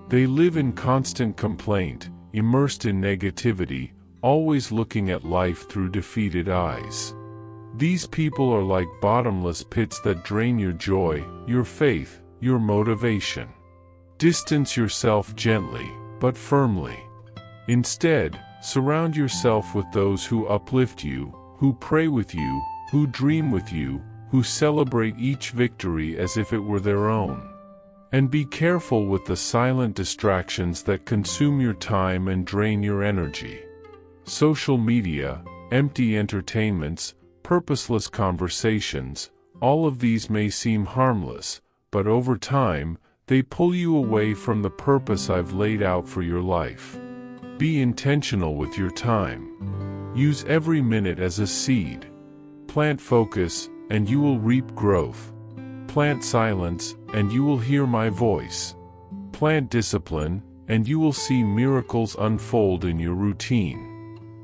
They live in constant complaint, immersed in negativity, always looking at life through defeated eyes. These people are like bottomless pits that drain your joy, your faith, your motivation. Distance yourself gently, but firmly. Instead, surround yourself with those who uplift you, who pray with you, who dream with you, who celebrate each victory as if it were their own. And be careful with the silent distractions that consume your time and drain your energy. Social media, empty entertainments, purposeless conversations, all of these may seem harmless, but over time, they pull you away from the purpose I've laid out for your life. Be intentional with your time. Use every minute as a seed. Plant focus, and you will reap growth. Plant silence, and you will hear my voice. Plant discipline, and you will see miracles unfold in your routine.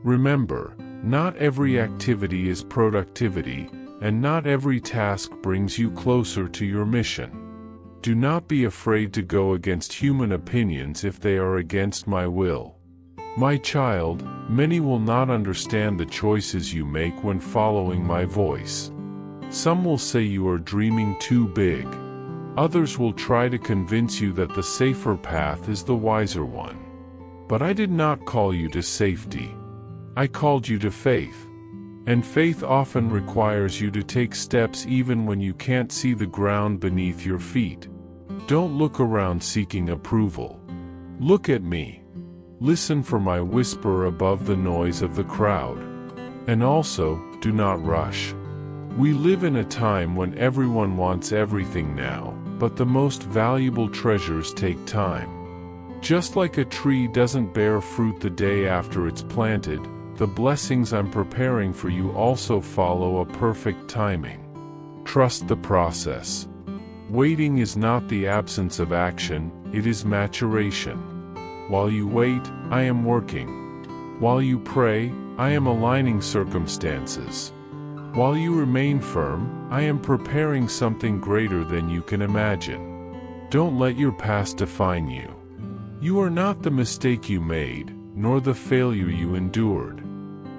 Remember, not every activity is productivity, and not every task brings you closer to your mission. Do not be afraid to go against human opinions if they are against my will. My child, many will not understand the choices you make when following my voice. Some will say you are dreaming too big. Others will try to convince you that the safer path is the wiser one. But I did not call you to safety. I called you to faith. And faith often requires you to take steps even when you can't see the ground beneath your feet. Don't look around seeking approval. Look at me. Listen for my whisper above the noise of the crowd. And also, do not rush. We live in a time when everyone wants everything now, but the most valuable treasures take time. Just like a tree doesn't bear fruit the day after it's planted, the blessings I'm preparing for you also follow a perfect timing. Trust the process. Waiting is not the absence of action, it is maturation. While you wait, I am working. While you pray, I am aligning circumstances. While you remain firm, I am preparing something greater than you can imagine. Don't let your past define you. You are not the mistake you made, nor the failure you endured.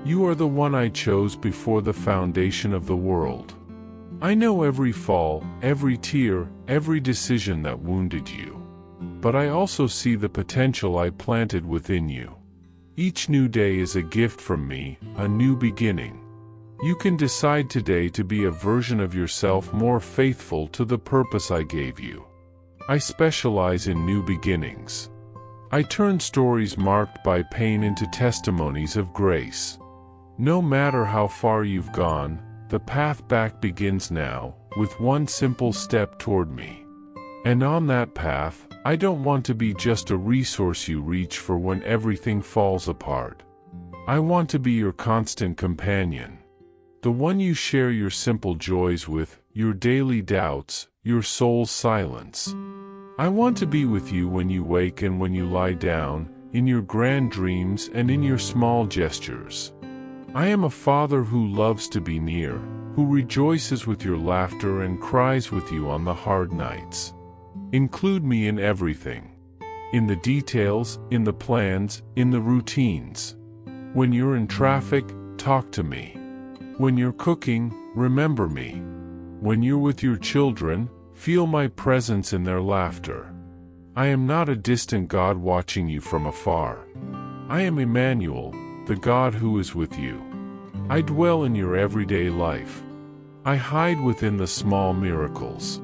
You are the one I chose before the foundation of the world. I know every fall, every tear, every decision that wounded you. But I also see the potential I planted within you. Each new day is a gift from me, a new beginning. You can decide today to be a version of yourself more faithful to the purpose I gave you. I specialize in new beginnings. I turn stories marked by pain into testimonies of grace. No matter how far you've gone, the path back begins now, with one simple step toward me. And on that path, I don't want to be just a resource you reach for when everything falls apart. I want to be your constant companion. The one you share your simple joys with, your daily doubts, your soul's silence. I want to be with you when you wake and when you lie down, in your grand dreams and in your small gestures. I am a father who loves to be near, who rejoices with your laughter and cries with you on the hard nights. Include me in everything. In the details, in the plans, in the routines. When you're in traffic, talk to me. When you're cooking, remember me. When you're with your children, feel my presence in their laughter. I am not a distant God watching you from afar. I am Emmanuel, the God who is with you. I dwell in your everyday life. I hide within the small miracles.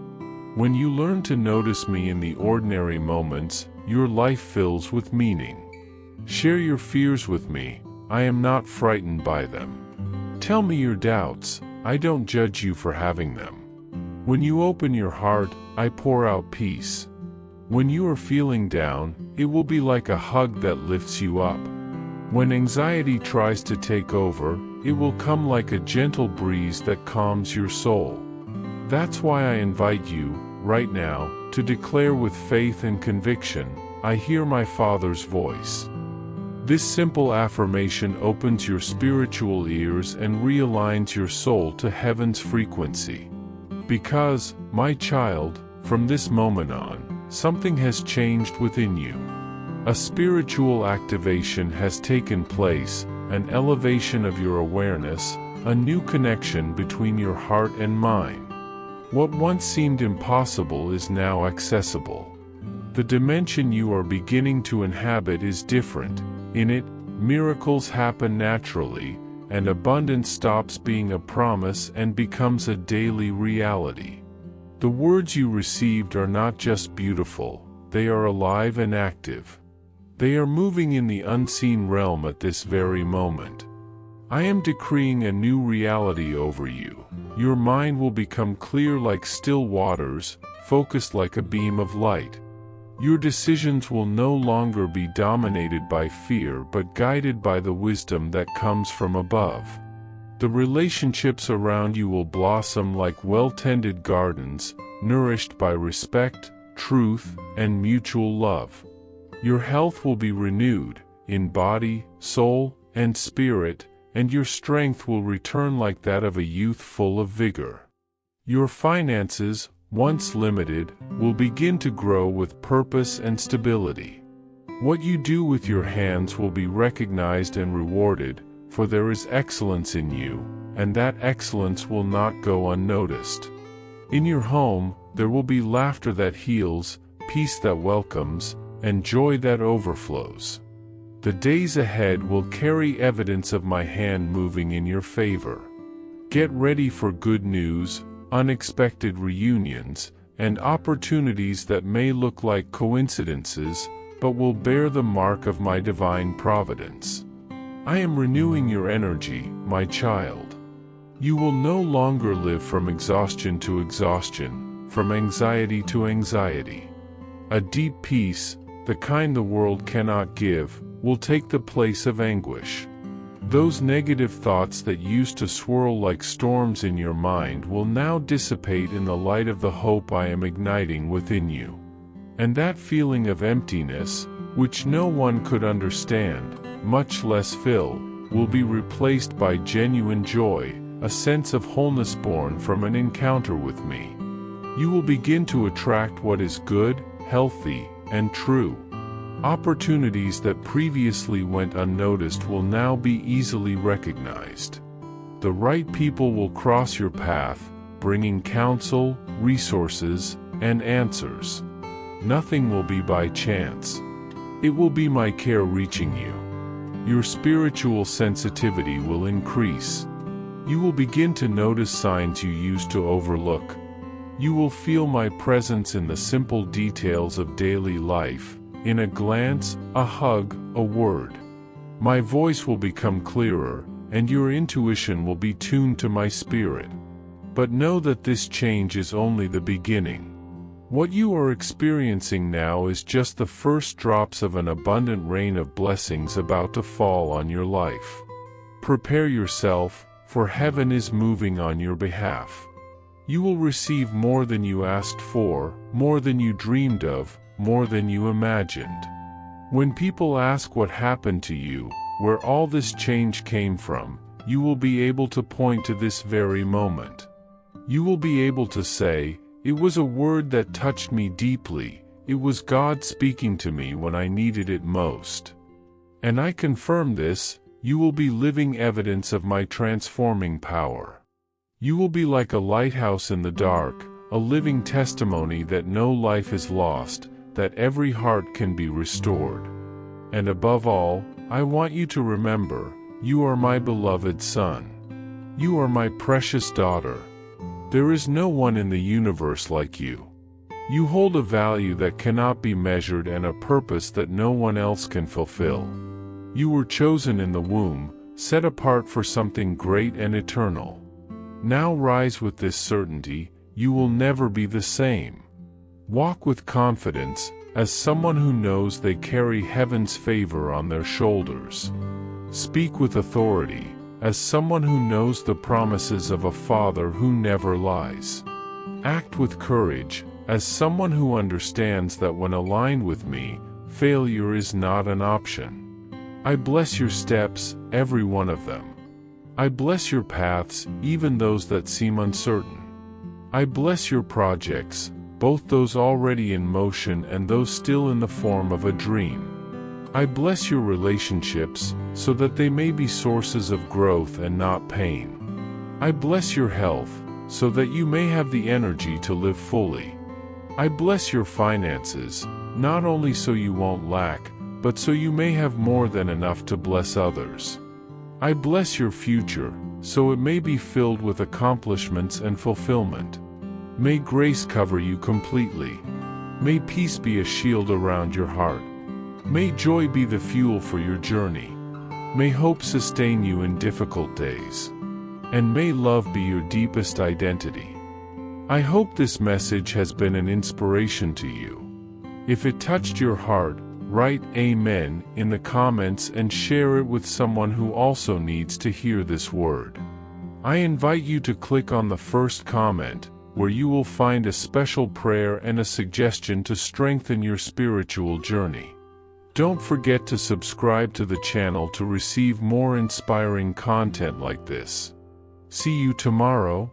When you learn to notice me in the ordinary moments, your life fills with meaning. Share your fears with me, I am not frightened by them. Tell me your doubts, I don't judge you for having them. When you open your heart, I pour out peace. When you are feeling down, it will be like a hug that lifts you up. When anxiety tries to take over, it will come like a gentle breeze that calms your soul. That's why I invite you, right now, to declare with faith and conviction, I hear my Father's voice. This simple affirmation opens your spiritual ears and realigns your soul to heaven's frequency. Because, my child, from this moment on, something has changed within you. A spiritual activation has taken place, an elevation of your awareness, a new connection between your heart and mind. What once seemed impossible is now accessible. The dimension you are beginning to inhabit is different. In it, miracles happen naturally, and abundance stops being a promise and becomes a daily reality. The words you received are not just beautiful, they are alive and active. They are moving in the unseen realm at this very moment. I am decreeing a new reality over you. Your mind will become clear like still waters, focused like a beam of light. Your decisions will no longer be dominated by fear but guided by the wisdom that comes from above. The relationships around you will blossom like well-tended gardens, nourished by respect, truth, and mutual love. Your health will be renewed, in body, soul, and spirit, and your strength will return like that of a youth full of vigor. Your finances, once limited, will begin to grow with purpose and stability. What you do with your hands will be recognized and rewarded, for there is excellence in you, and that excellence will not go unnoticed. In your home, there will be laughter that heals, peace that welcomes, and joy that overflows. The days ahead will carry evidence of my hand moving in your favor. Get ready for good news, unexpected reunions, and opportunities that may look like coincidences, but will bear the mark of my divine providence. I am renewing your energy, my child. You will no longer live from exhaustion to exhaustion, from anxiety to anxiety. A deep peace, the kind the world cannot give, will take the place of anguish. Those negative thoughts that used to swirl like storms in your mind will now dissipate in the light of the hope I am igniting within you. And that feeling of emptiness, which no one could understand, much less fill, will be replaced by genuine joy, a sense of wholeness born from an encounter with me. You will begin to attract what is good, healthy, and true. Opportunities that previously went unnoticed will now be easily recognized. The right people will cross your path, bringing counsel, resources, and answers. Nothing will be by chance. It will be my care reaching you. Your spiritual sensitivity will increase. You will begin to notice signs you used to overlook. You will feel my presence in the simple details of daily life. In a glance, a hug, a word. My voice will become clearer, and your intuition will be tuned to my spirit. But know that this change is only the beginning. What you are experiencing now is just the first drops of an abundant rain of blessings about to fall on your life. Prepare yourself, for heaven is moving on your behalf. You will receive more than you asked for, more than you dreamed of, more than you imagined. When people ask what happened to you, where all this change came from, you will be able to point to this very moment. You will be able to say, "It was a word that touched me deeply, It was God speaking to me when I needed it most. And I confirm this, you will be living evidence of my transforming power. You will be like a lighthouse in the dark, a living testimony that no life is lost, that every heart can be restored. And above all, I want you to remember, you are my beloved son. You are my precious daughter. There is no one in the universe like you. You hold a value that cannot be measured and a purpose that no one else can fulfill. You were chosen in the womb, set apart for something great and eternal. Now rise with this certainty, you will never be the same. Walk with confidence, as someone who knows they carry heaven's favor on their shoulders. Speak with authority, as someone who knows the promises of a Father who never lies. Act with courage, as someone who understands that when aligned with me, failure is not an option. I bless your steps, every one of them. I bless your paths, even those that seem uncertain. I bless your projects, both those already in motion and those still in the form of a dream. I bless your relationships, so that they may be sources of growth and not pain. I bless your health, so that you may have the energy to live fully. I bless your finances, not only so you won't lack, but so you may have more than enough to bless others. I bless your future, so it may be filled with accomplishments and fulfillment. May grace cover you completely. May peace be a shield around your heart. May joy be the fuel for your journey. May hope sustain you in difficult days. And may love be your deepest identity. I hope this message has been an inspiration to you. If it touched your heart, write Amen in the comments and share it with someone who also needs to hear this word. I invite you to click on the first comment, where you will find a special prayer and a suggestion to strengthen your spiritual journey. Don't forget to subscribe to the channel to receive more inspiring content like this. See you tomorrow.